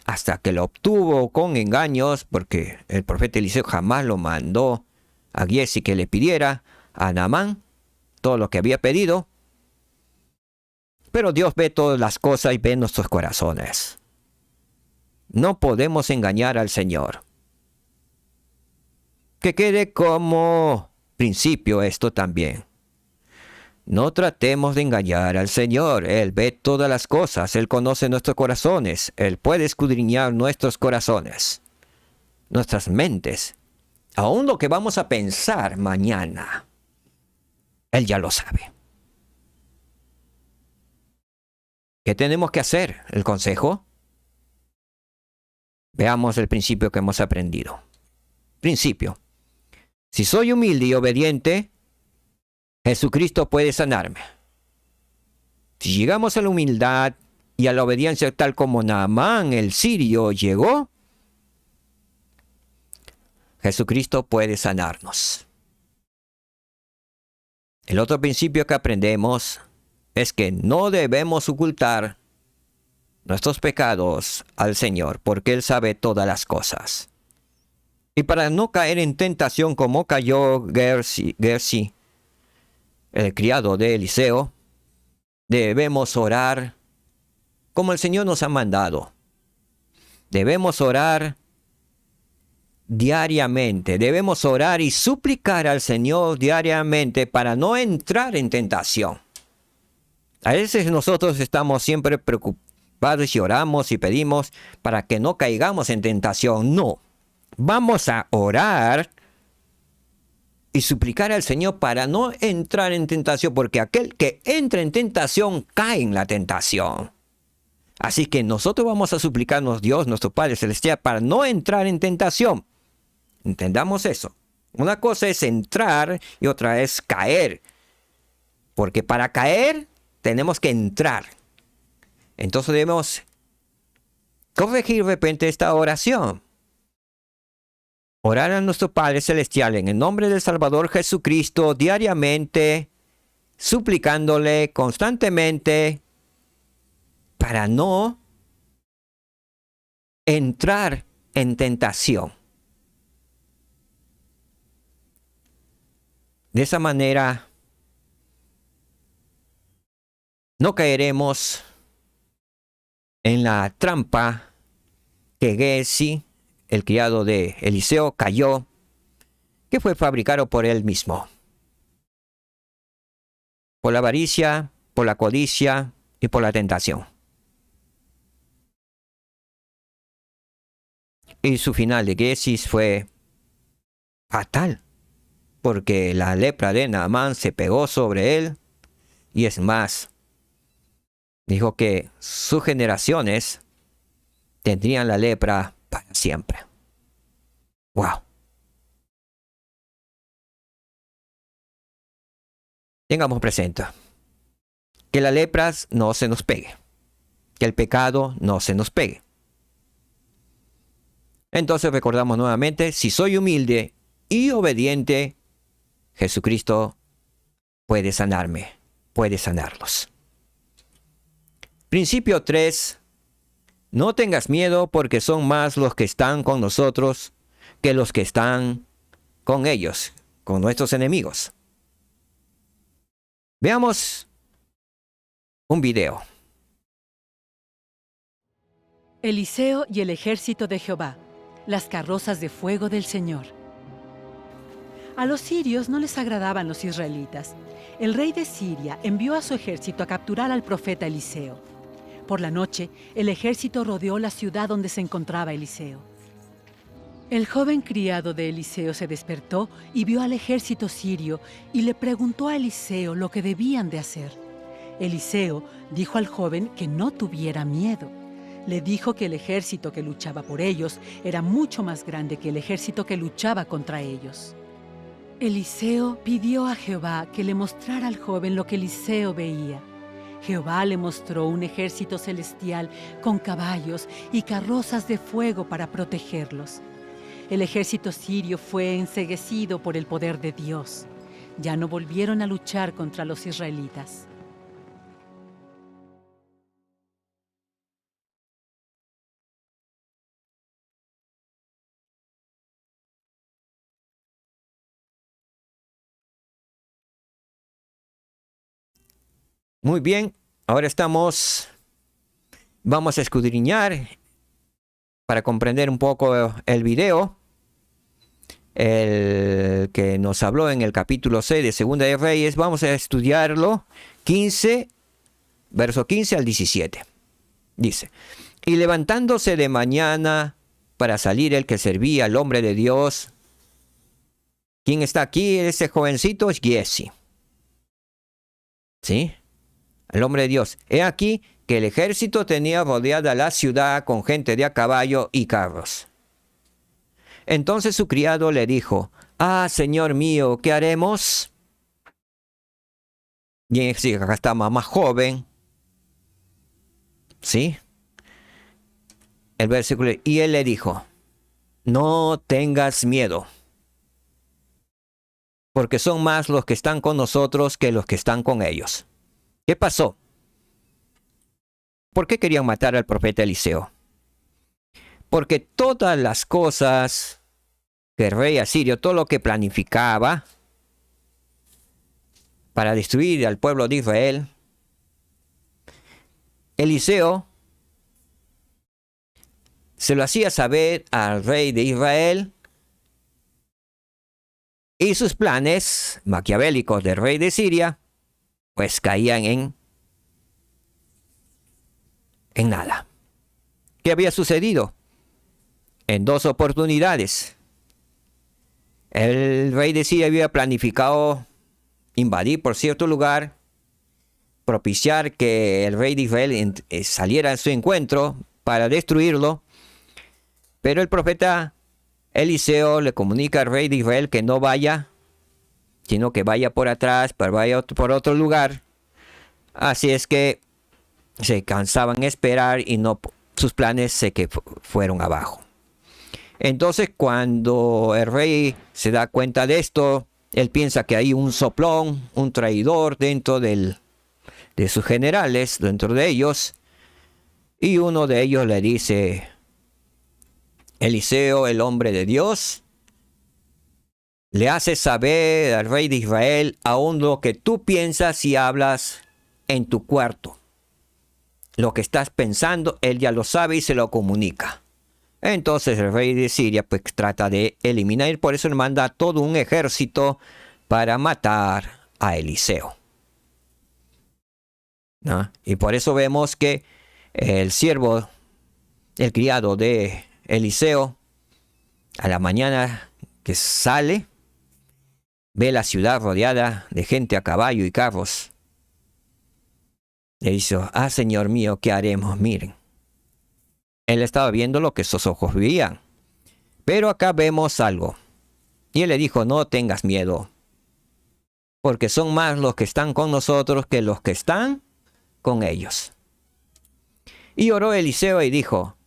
hasta que lo obtuvo con engaños, porque el profeta Eliseo jamás lo mandó a Giezi que le pidiera a Naamán todo lo que había pedido. Pero Dios ve todas las cosas y ve nuestros corazones. No podemos engañar al Señor. Que quede como principio esto también. No tratemos de engañar al Señor. Él ve todas las cosas. Él conoce nuestros corazones. Él puede escudriñar nuestros corazones, nuestras mentes. Aún lo que vamos a pensar mañana, Él ya lo sabe. ¿Qué tenemos que hacer? ¿El consejo? Veamos el principio que hemos aprendido. Principio. Si soy humilde y obediente, Jesucristo puede sanarme. Si llegamos a la humildad y a la obediencia tal como Naamán el sirio llegó, Jesucristo puede sanarnos. El otro principio que aprendemos es que no debemos ocultar nuestros pecados al Señor, porque Él sabe todas las cosas. Y para no caer en tentación como cayó Giezi, el criado de Eliseo, debemos orar como el Señor nos ha mandado. Debemos orar diariamente. Debemos orar y suplicar al Señor diariamente para no entrar en tentación. A veces nosotros estamos siempre preocupados y oramos y pedimos para que no caigamos en tentación. No. Vamos a orar y suplicar al Señor para no entrar en tentación, porque aquel que entra en tentación cae en la tentación. Así que nosotros vamos a suplicarnos Dios, nuestro Padre Celestial, para no entrar en tentación. Entendamos eso. Una cosa es entrar y otra es caer. Porque para caer tenemos que entrar. Entonces debemos corregir de repente esta oración. Orar a nuestro Padre Celestial en el nombre del Salvador Jesucristo diariamente, suplicándole constantemente para no entrar en tentación. De esa manera no caeremos en la trampa que Giezi, el criado de Eliseo, cayó, que fue fabricado por él mismo. Por la avaricia, por la codicia y por la tentación. Y su final de Giezi fue fatal, porque la lepra de Naamán se pegó sobre él, y es más, dijo que sus generaciones tendrían la lepra para siempre. ¡Wow! Tengamos presente que la lepra no se nos pegue, que el pecado no se nos pegue. Entonces recordamos nuevamente, si soy humilde y obediente, Jesucristo puede sanarme, puede sanarlos. Principio 3. No tengas miedo, porque son más los que están con nosotros que los que están con ellos, con nuestros enemigos. Veamos un video. Eliseo y el ejército de Jehová, las carrozas de fuego del Señor. A los sirios no les agradaban los israelitas. El rey de Siria envió a su ejército a capturar al profeta Eliseo. Por la noche, el ejército rodeó la ciudad donde se encontraba Eliseo. El joven criado de Eliseo se despertó y vio al ejército sirio y le preguntó a Eliseo lo que debían de hacer. Eliseo dijo al joven que no tuviera miedo. Le dijo que el ejército que luchaba por ellos era mucho más grande que el ejército que luchaba contra ellos. Eliseo pidió a Jehová que le mostrara al joven lo que Eliseo veía. Jehová le mostró un ejército celestial con caballos y carrozas de fuego para protegerlos. El ejército sirio fue enceguecido por el poder de Dios. Ya no volvieron a luchar contra los israelitas. Muy bien, ahora vamos a escudriñar para comprender un poco el video, el que nos habló en el capítulo 6 de Segunda de Reyes. Vamos a estudiarlo, verso 15 al 17. Dice: y levantándose de mañana para salir el que servía al hombre de Dios. ¿Quién está aquí? Ese jovencito es Giezi. ¿Sí? El hombre de Dios. He aquí que el ejército tenía rodeada la ciudad con gente de a caballo y carros. Entonces su criado le dijo: ah, señor mío, ¿qué haremos? Y acá está más joven. ¿Sí? El versículo, y él le dijo: no tengas miedo, porque son más los que están con nosotros que los que están con ellos. ¿Qué pasó? ¿Por qué querían matar al profeta Eliseo? Porque todas las cosas que el rey asirio, todo lo que planificaba para destruir al pueblo de Israel, Eliseo se lo hacía saber al rey de Israel, y sus planes maquiavélicos del rey de Siria pues caían en nada. ¿Qué había sucedido? En dos oportunidades, el rey de Siria había planificado invadir por cierto lugar, propiciar que el rey de Israel saliera a su encuentro para destruirlo, pero el profeta Eliseo le comunica al rey de Israel que no vaya, sino que vaya por atrás, pero vaya por otro lugar. Así es que se cansaban de esperar y sus planes se fueron abajo. Entonces, cuando el rey se da cuenta de esto, él piensa que hay un soplón, un traidor dentro de sus generales, dentro de ellos, y uno de ellos le dice: Eliseo, el hombre de Dios, le hace saber al rey de Israel aún lo que tú piensas y hablas en tu cuarto. Lo que estás pensando, él ya lo sabe y se lo comunica. Entonces el rey de Siria pues trata de eliminar, y por eso le manda todo un ejército para matar a Eliseo, ¿no? Y por eso vemos que el siervo, el criado de Eliseo, a la mañana que sale, ve la ciudad rodeada de gente a caballo y carros. Le dice: ah, señor mío, ¿qué haremos? Miren. Él estaba viendo lo que sus ojos veían. Pero acá vemos algo. Y él le dijo: no tengas miedo, porque son más los que están con nosotros que los que están con ellos. Y oró Eliseo y dijo: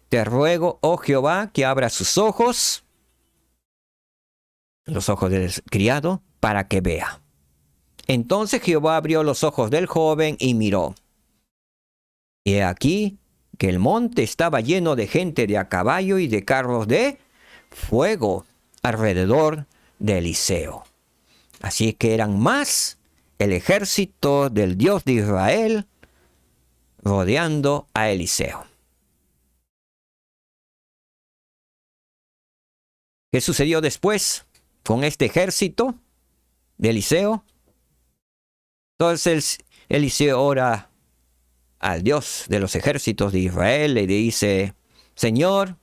te ruego, oh Jehová, que abra sus ojos, los ojos del criado, para que vea. Entonces Jehová abrió los ojos del joven y miró. Y he aquí que el monte estaba lleno de gente de a caballo y de carros de fuego alrededor de Eliseo. Así que eran más el ejército del Dios de Israel rodeando a Eliseo. ¿Qué sucedió después con este ejército de Eliseo? Entonces Eliseo ora al Dios de los ejércitos de Israel, le dice: Señor,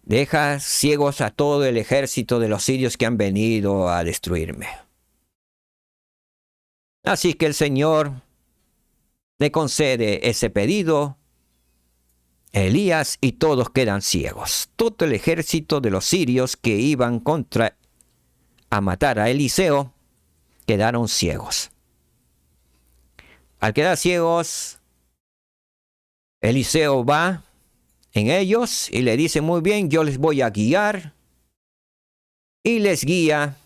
deja ciegos a todo el ejército de los sirios que han venido a destruirme. Así que el Señor le concede ese pedido Elías y todos quedan ciegos. Todo el ejército de los sirios que iban a matar a Eliseo quedaron ciegos. Al quedar ciegos, Eliseo va en ellos y le dice: muy bien, yo les voy a guiar. Y les guía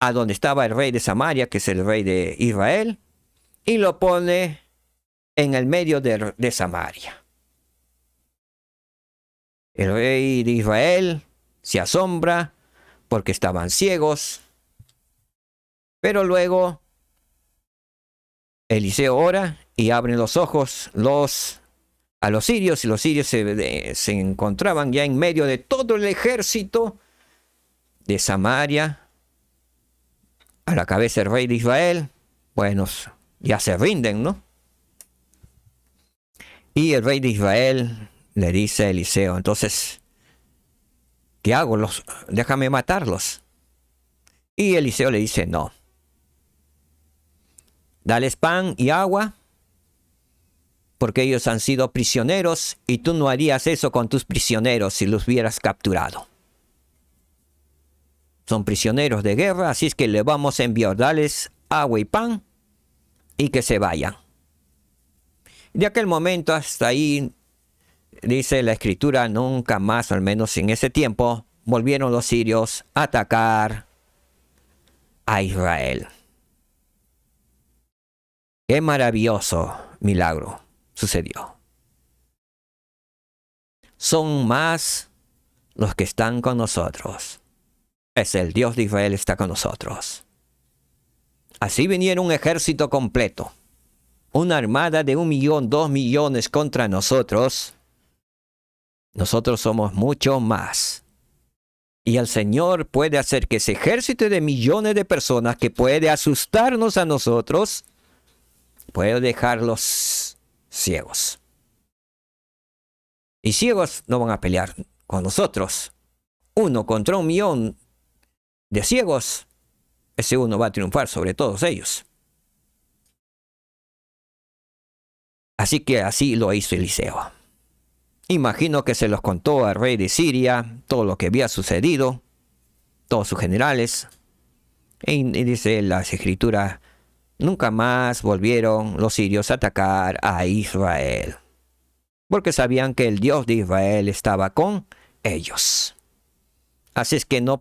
a donde estaba el rey de Samaria, que es el rey de Israel, y lo pone en el medio de Samaria. El rey de Israel se asombra porque estaban ciegos, pero luego Eliseo ora y abren los ojos a los sirios, y los sirios se encontraban ya en medio de todo el ejército de Samaria. A la cabeza del rey de Israel, bueno, ya se rinden, ¿no? Y el rey de Israel le dice a Eliseo: entonces, ¿qué hago? Déjame matarlos. Y Eliseo le dice: no. Dales pan y agua, porque ellos han sido prisioneros, y tú no harías eso con tus prisioneros si los hubieras capturado. Son prisioneros de guerra, así es que le vamos a enviar. Dales agua y pan y que se vayan. De aquel momento hasta ahí, dice la escritura, nunca más, al menos en ese tiempo, volvieron los sirios a atacar a Israel. Qué maravilloso milagro sucedió. Son más los que están con nosotros. Es el Dios de Israel está con nosotros. Así vinieron un ejército completo. Una armada de 1 millón, 2 millones contra nosotros. Nosotros somos mucho más. Y el Señor puede hacer que ese ejército de millones de personas que puede asustarnos a nosotros, puede dejarlos ciegos. Y ciegos no van a pelear con nosotros. 1 contra 1 millón de ciegos, ese uno va a triunfar sobre todos ellos. Así que así lo hizo Eliseo. Imagino que se los contó al rey de Siria todo lo que había sucedido, todos sus generales. Y dice la escritura: nunca más volvieron los sirios a atacar a Israel, porque sabían que el Dios de Israel estaba con ellos. Así es que no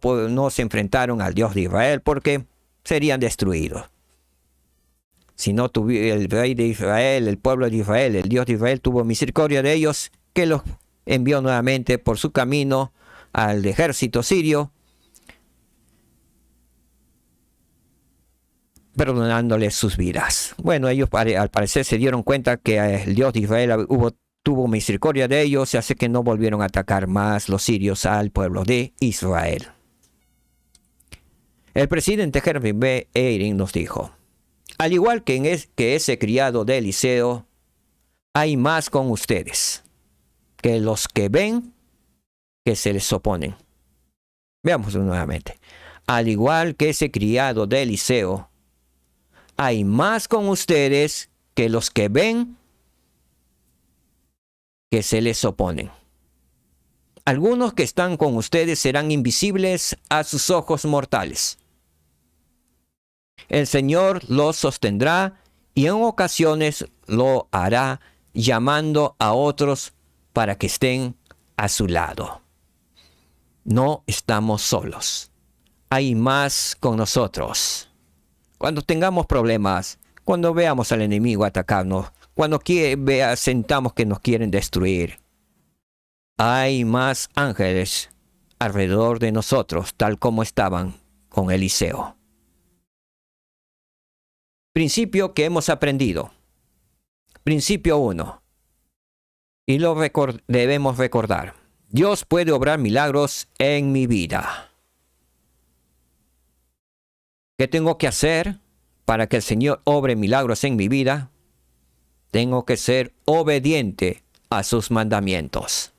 se enfrentaron al Dios de Israel porque serían destruidos. Si no tuviera el rey de Israel, el pueblo de Israel, el Dios de Israel tuvo misericordia de ellos, que los envió nuevamente por su camino al ejército sirio, perdonándoles sus vidas. Bueno, ellos al parecer se dieron cuenta que el Dios de Israel tuvo misericordia de ellos, así que no volvieron a atacar más los sirios al pueblo de Israel. El presidente Hermann B. Eyring nos dijo: al igual que ese criado de Eliseo, hay más con ustedes que los que ven que se les oponen. Veámoslo nuevamente. Al igual que ese criado de Eliseo, hay más con ustedes que los que ven que se les oponen. Algunos que están con ustedes serán invisibles a sus ojos mortales. El Señor los sostendrá y en ocasiones lo hará llamando a otros para que estén a su lado. No estamos solos. Hay más con nosotros. Cuando tengamos problemas, cuando veamos al enemigo atacarnos, cuando sentamos que nos quieren destruir, hay más ángeles alrededor de nosotros, tal como estaban con Eliseo. Principio que hemos aprendido. Principio 1. Y lo debemos recordar. Dios puede obrar milagros en mi vida. ¿Qué tengo que hacer para que el Señor obre milagros en mi vida? Tengo que ser obediente a sus mandamientos.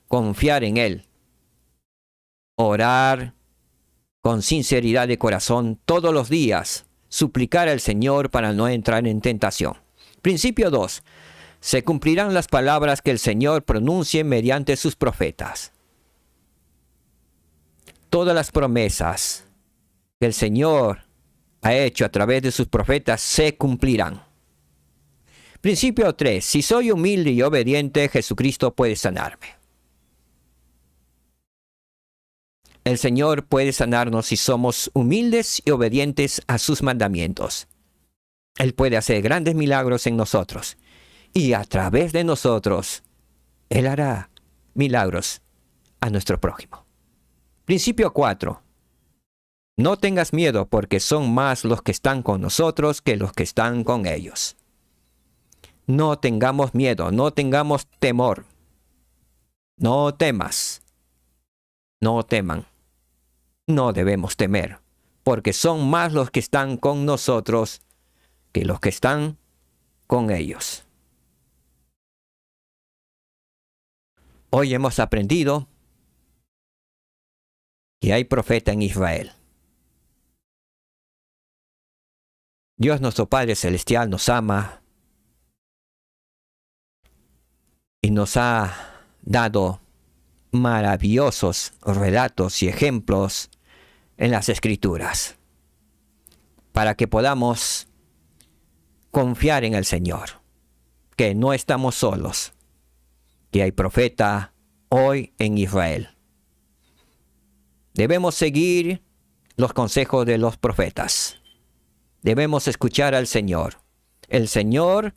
Confiar en Él. Orar con sinceridad de corazón todos los días, suplicar al Señor para no entrar en tentación. Principio 2. Se cumplirán las palabras que el Señor pronuncie mediante sus profetas. Todas las promesas que el Señor ha hecho a través de sus profetas se cumplirán. Principio 3. Si soy humilde y obediente, Jesucristo puede sanarme. El Señor puede sanarnos si somos humildes y obedientes a sus mandamientos. Él puede hacer grandes milagros en nosotros. Y a través de nosotros, Él hará milagros a nuestro prójimo. Principio 4. No tengas miedo, porque son más los que están con nosotros que los que están con ellos. No tengamos miedo, no tengamos temor. No temas. No teman. No debemos temer, porque son más los que están con nosotros que los que están con ellos. Hoy hemos aprendido que hay profeta en Israel. Dios nuestro Padre Celestial nos ama y nos ha dado maravillosos relatos y ejemplos en las Escrituras para que podamos confiar en el Señor, que no estamos solos, que hay profeta hoy en Israel. Debemos seguir los consejos de los profetas. Debemos escuchar al Señor. El Señor,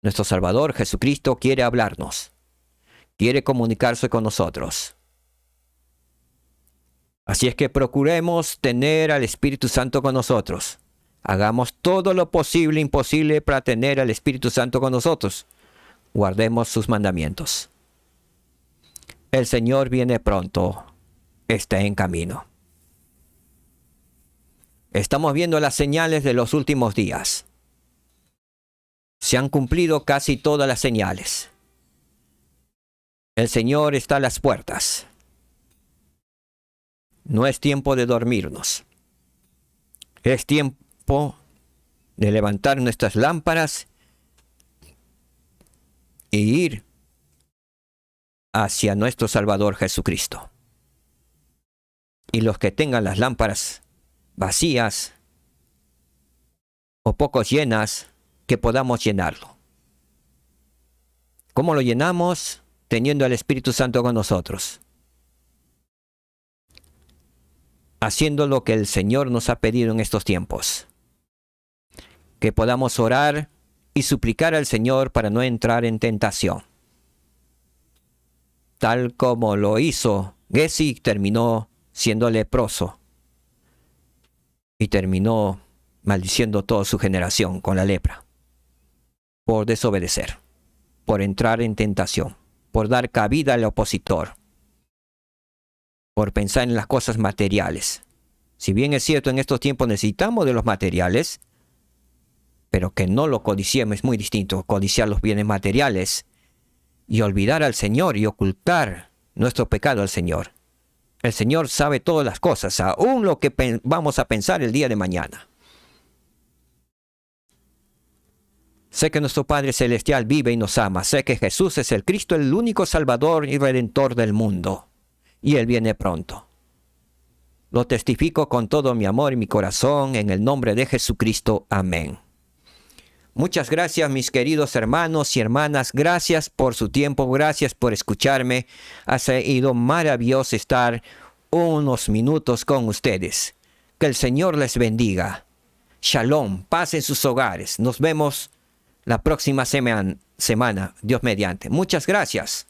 nuestro Salvador Jesucristo, quiere hablarnos. Quiere comunicarse con nosotros. Así es que procuremos tener al Espíritu Santo con nosotros. Hagamos todo lo posible e imposible para tener al Espíritu Santo con nosotros. Guardemos sus mandamientos. El Señor viene pronto. Está en camino. Estamos viendo las señales de los últimos días. Se han cumplido casi todas las señales. El Señor está a las puertas. No es tiempo de dormirnos. Es tiempo de levantar nuestras lámparas e ir hacia nuestro Salvador Jesucristo. Y los que tengan las lámparas vacías o poco llenas, que podamos llenarlo. ¿Cómo lo llenamos? Teniendo al Espíritu Santo con nosotros. Haciendo lo que el Señor nos ha pedido en estos tiempos. Que podamos orar y suplicar al Señor para no entrar en tentación. Tal como lo hizo Giezi, terminó siendo leproso. Y terminó maldiciendo toda su generación con la lepra. Por desobedecer. Por entrar en tentación. Por dar cabida al opositor. Por pensar en las cosas materiales. Si bien es cierto, en estos tiempos necesitamos de los materiales, pero que no lo codiciemos es muy distinto. Codiciar los bienes materiales y olvidar al Señor y ocultar nuestro pecado al Señor. El Señor sabe todas las cosas, aún lo que vamos a pensar el día de mañana. Sé que nuestro Padre Celestial vive y nos ama. Sé que Jesús es el Cristo, el único Salvador y Redentor del mundo. Y Él viene pronto. Lo testifico con todo mi amor y mi corazón, en el nombre de Jesucristo. Amén. Muchas gracias, mis queridos hermanos y hermanas. Gracias por su tiempo. Gracias por escucharme. Ha sido maravilloso estar unos minutos con ustedes. Que el Señor les bendiga. Shalom. Paz en sus hogares. Nos vemos la próxima semana. Dios mediante. Muchas gracias.